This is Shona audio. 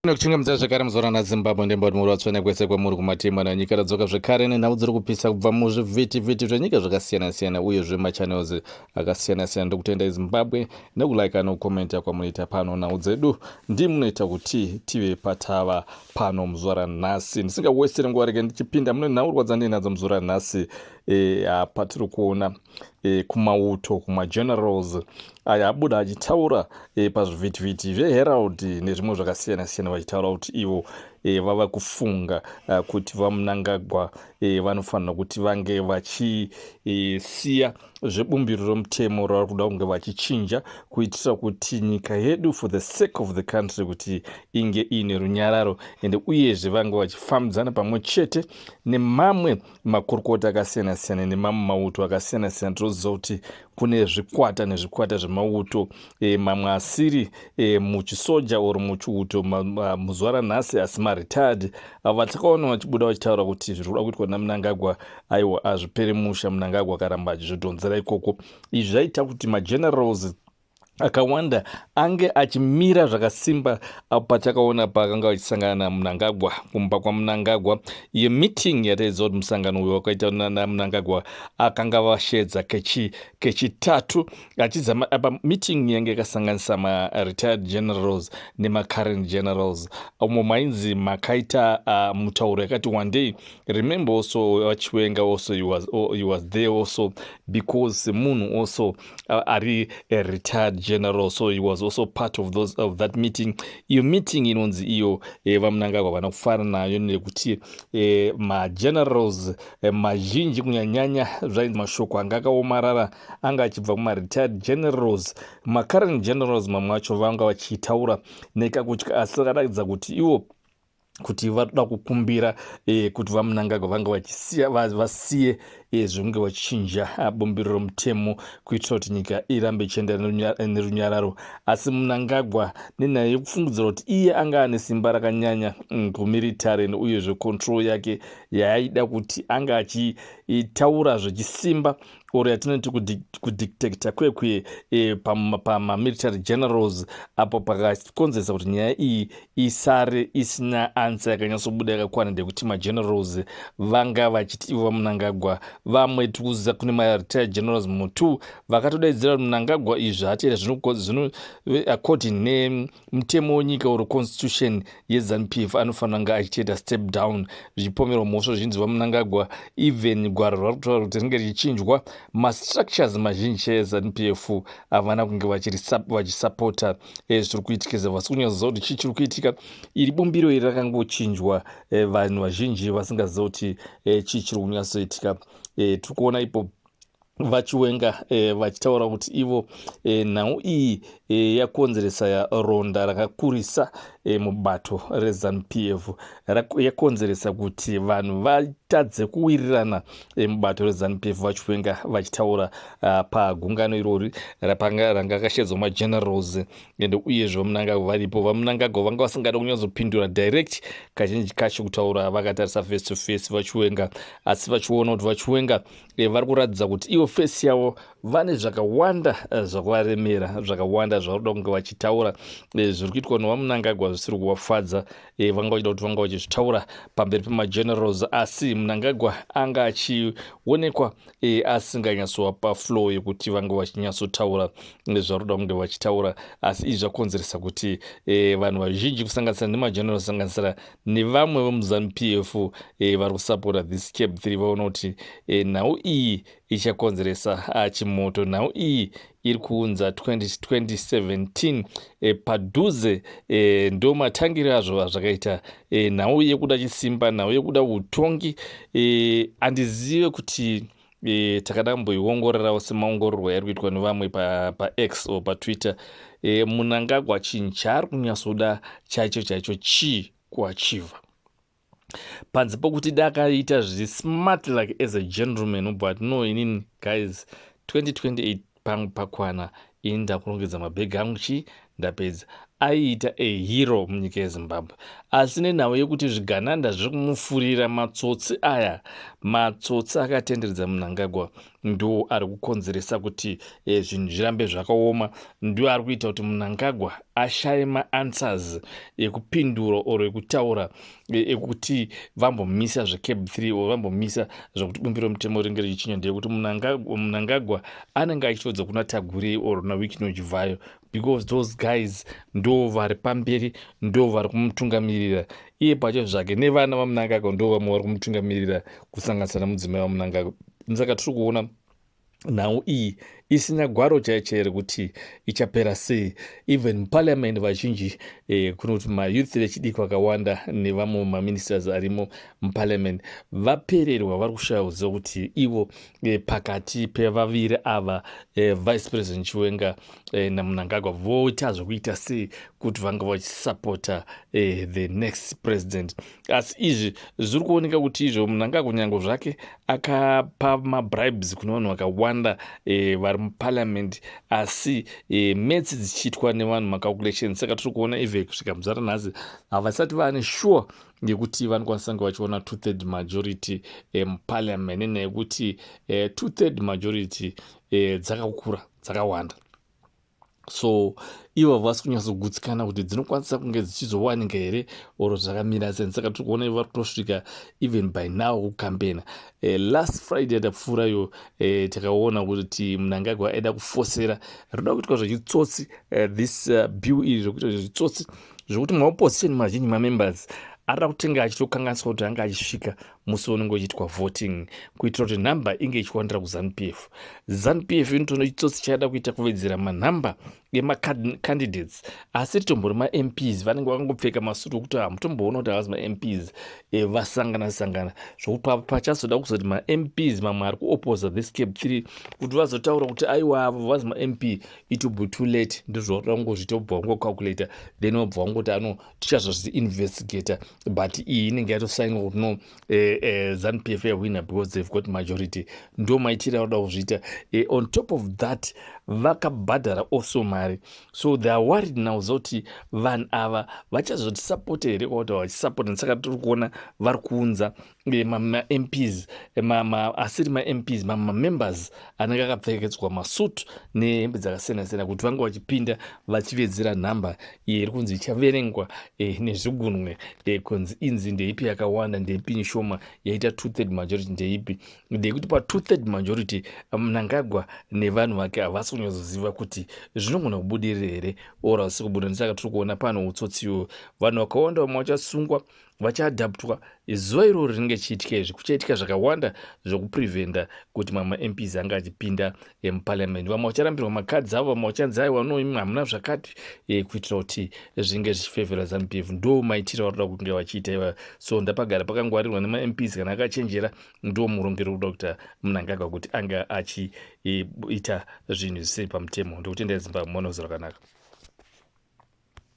Tinokuchingamidza zvakare muzora naZimbabwe ndembati muri vatsvene kwese kwemuri kumatima nanyika radzoka zvakare nenhau dziri kupisa kubva muzvivhitivhiti zvenyika zvakasiyana-siyana uye zvemachanels akasiyana-siyana. Ndokutendai Zimbabwe nekulike nokukomenta kwamunoita pano. Nhau dzedu ndimunoita kuti tive patava pano muzora nhasi. Ndisingawestere nguva rege ndichipinda mune nhau rwadzandinadzo muzora nhasi patiri kuona kumauto kumagenerals aya abuda achitaura pazvivhitivhiti zveHerald nezvimwe zvakasiyana-siyana vachitaura kuti ivo vava kufunga kuti vaMnangagwa vanofanira kuti vange vachisiya zvebumbiro mutemo ravari kuda kunge vachichinja kuitira kuti nyika yedu for the sake of the country kuti inge ine runyararo ende uyezve vange vachifambidzana pamwe chete nemamwe makurukota akasiyana-siyana nemamwe mauto akasiyana-siyana. Tinoziva kuti kune zvikwata nezvikwata zvemauto mamwe asiri muchisoja oro muchiuto muzuva ranhasi asi maretired vatakaona vachibuda vachitaura kuti zviri kuda kuitwa naMnangagwa aiwa azvipere musha. Mnangagwa akaramba achizvidhonzera ikoko. Izvi zvaita kuti magenerals akawanda ange achimira zvakasimba patakaona paakanga vachisangana naMnangagwa kumba kwaMnangagwa. Iyo meeting yataidza kuti musangano uyo wakaita naMnangagwa akanga vashedza kechitatu achizama apa meeting yange yakasanganisa maretired generals nemacurrent generals umo mainzi makaita mutauro yakati one day. Remember also Vachiwenga also he was there also because semunhu also ari retired general, so he was also part of that meeting. Iyo meeting inonzi iyo vaMnangagwa vana kufara nayo nekuti magenerals mazhinji kunyanyanya zvainzi mashoko anga akaomarara anga achibva kumaretired generals. Macurrent generals mamwe acho vanga vachitaura nekakutya asi vakaratidza kuti ivo kuti varuda kukumbira kuti vaMnangagwa vange vasiye zvinge vachichinja bumbiro romutemo kuitira kuti nyika irambe ichienda nerunyararo. Asi Mnangagwa nenyaya yekufungidzira kuti iye anga ane simba rakanyanya kumiritary uyezve control yake yaaida kuti anga achitaura zvechisimba oro yatinoti kudictator kwekwe pamamilitary generals apo pakakonzeresa kuti nyaya iyi isare isina ansa yakanyatsobuda yakakwana ndekuti magenerals vanga vachiti ivo vaMnangagwa vamwe tikuziza kune maretired generals mutu vakatodaidzira kuti Mnangagwa izvi zvaatiita zvino according nemutemo wenyika oro constitution yeZANU-PF anofanira kunge achitoita step down zvichipomerwa mhosva zvinzi vaMnangagwa even gwaro rari kutaura kuti ringe richichinjwa. Mastructures mazhinji eZANU-PF havana kunge vachisapota zviri kuitika vasi kunyazoziva kuti chii chiri kuitika. Iri bumbiro iri rakangochinjwa vanhu vazhinji vasingaziva kuti chii chiri kunyatsoitika. Tiri kuona ipo Vachiwenga vachitaura kuti ivo nhau iyi yakonzeresa ronda rakakurisa mubato reZANU-PF, yakonzeresa kuti vanhu vatadze kuwirirana mubato reZANU-PF. Vachiwenga vachitaura pagungano irori ranga akashedzwa magenerals ende uyezve vaMnangagwa varipo. vaMnangagwa vanga vasingada kunyatsopindura direct kazhinji kacho kutaura vakatarisa face to face Vachiwenga, asi vachiona kuti Vachiwenga vari kuratidza kuti ivo face yavo vane zvakawanda zvakavaremera, zvakawanda zvavarikuda kunge vachitaura zviri kuitwa navaMnangagwa zvisiri kuvafadza. Vanga vachida kuti vanga vachizvitaura pamberi pemagenerals asi Mnangagwa anga achionekwa asinganyatsopa flow yekuti vange vachinyatsotaura zvavarikuda kunge vachitaura. Asi izvi zvakonzeresa kuti vanhu vazhinji kusanganisira nemagenerals kusanganisira nevamwe vemuZANU-PF vari kusapota this Cape 3 vaona kuti nhau iyi ichakonzeresa chimoto. Nhau iyi iri kuunza 2017 padhuze ndo matangiro azvo azvakaita nhau yekuda chisimba, nhau yekuda utongi. Handizive kuti takada kumboiongorerawo semaongororwa yari kuitwa nevamwe paX o paTwitter. Mnangagwa chinhu chaari kunyatsoda chaicho chii kuachiva panze pokuti dakaita smart like as a gentleman, but no inini guys 2028 pakwana ini ndakurongedza mabhegi angu ndapedza aiita hero munyika yeZimbabwe, asi nenhau yekuti zvigananda zviri kumufurira matsotsi aya, matsotsi akatenderedza Mnangagwa ndo ari kukonzeresa kuti zvinhu zvirambe zvakaoma, ndio ari kuita kuti Mnangagwa ashaye maanswers ekupindura oro ekutaura ekuti vambomisa zveCAB 3 o vambomisa zvekuti bumbiro remutemo ringe richichinya, ndeyekuti Mnangagwa anenge achitodza kuna Taguri oro naWiki Nojivhayo, because those guys ndo vari pamberi, ndo vari kumutungamirira iye pacho zvake, nevana vaMnangagwa ndo vamwe vari kumutungamirira kusanganisira mudzimai waMnangagwa. Saka tiri kuona nhau iyi isina gwaro chaichaire kuti ichapera sei. Even muparliament vazhinji kunoti mayouth vechidiki vakawanda nevamwe maministers arimo muparliament vapererwa, vari kushaya kuziva kuti ivo pakati pevaviri ava vice president Chiwenga naMnangagwa voita zvekuita sei kuti vanga vachisapota the next president. Asi izvi zviri kuoneka kuti izvo Mnangagwa nyango zvake akapa mabribes kuna vanhu vakawanda vari muparliament, asi metsi dzichiitwa nevanhu macalculations. Saka tiri kuona even kusvika muzuva ranhasi havasati vane sure yekuti vanokwanisa kunge vachiona 2/3 majority muparliament, nenyaya yekuti 2/3 majority dzakakura, dzakawanda. So ivo vasi kunyatsogutsikana kuti dzinokwanisa kunge dzichizowanika here oro zvakamira sei. Saka tiri kuona vari kutosvika even by now kukampena. Last Friday tapfuurayo takaona kuti Mnangagwa aida kufosera rinoda kuitwa zvechitsotsi this bill iri zvokuita zvechitsotsi zvokuti maopposition mazhinji mamembers arida kutenga achitokanganiswa kuti anga achisvika musi unenge uchiitwa voting kuitira kuti nhamba inge ichiwandira kuZANU-PF. ZANU-PF inotoona chitsotsi chaida kuita kuvedzera manhamba emacandidates, asi ritombori maMPs vanenge vakangopfeka masutu okuti hamutomboona kuti havasi maMPs vasangana zvokuti pachazoda kuzoti maMPs mamwe ari kuoposa this CAB 3 kuti vazotaura kuti aiwa avo vazi maMP, it will be too late. Ndizvo rangozvita obva wangocalculator then obva wangoti ano tichazozviinvestigator, but iyi inenge yatosainwa kuti no ZANU-PF yawina because they've got majority. Ndo maitira vada kuzviita. On top of that vakabhadhara also mari, so they are worried now zoti vanhu ava vachazotisapota here kwauta vachisapota. Saka tiri kuona vari kuunza maMPs asiri maMPs mamembers anenge akapfekedzwa masutu nehembe dzakasiyana-siyana kuti vange vachipinda vachivedzera nhamba iri kunzi ichaverengwa nezvigunwe kunzi inzi ndeipi yakawanda ndeipi shoma yaita 2/3 majority ndeipi, ndekuti pa 2/3 majority Mnangagwa nevanhu vake havasi kunyazoziva kuti zvinogona kubudirira here ora hasi kubuda. Saka tiri kuona pano utsotsiwo, vanhu vakawanda vamwe vachasungwa vachaadaptwa. Zuva iroro rinenge chiitika izvi kuchaitika zvakawanda zvokupreventa kuti maMPs anga achipinda muparliament. Vamwe vacharambirwa makadzi avo, vamwe vachanzi aiwa no imwe hamuna zvakati kuitira kuti zvinge zvichifevhera ZANU-PF. Ndo maitiro varikuda kunge vachiita iva. So ndapagara pakangwarirwa nemaMPs kana akachenjera, ndo murongero kuda kuita Mnangagwa kuti anga achiita zvinhu zvisiri pamutemo. Ndokutenda Zimbabwe muone zvakanaka.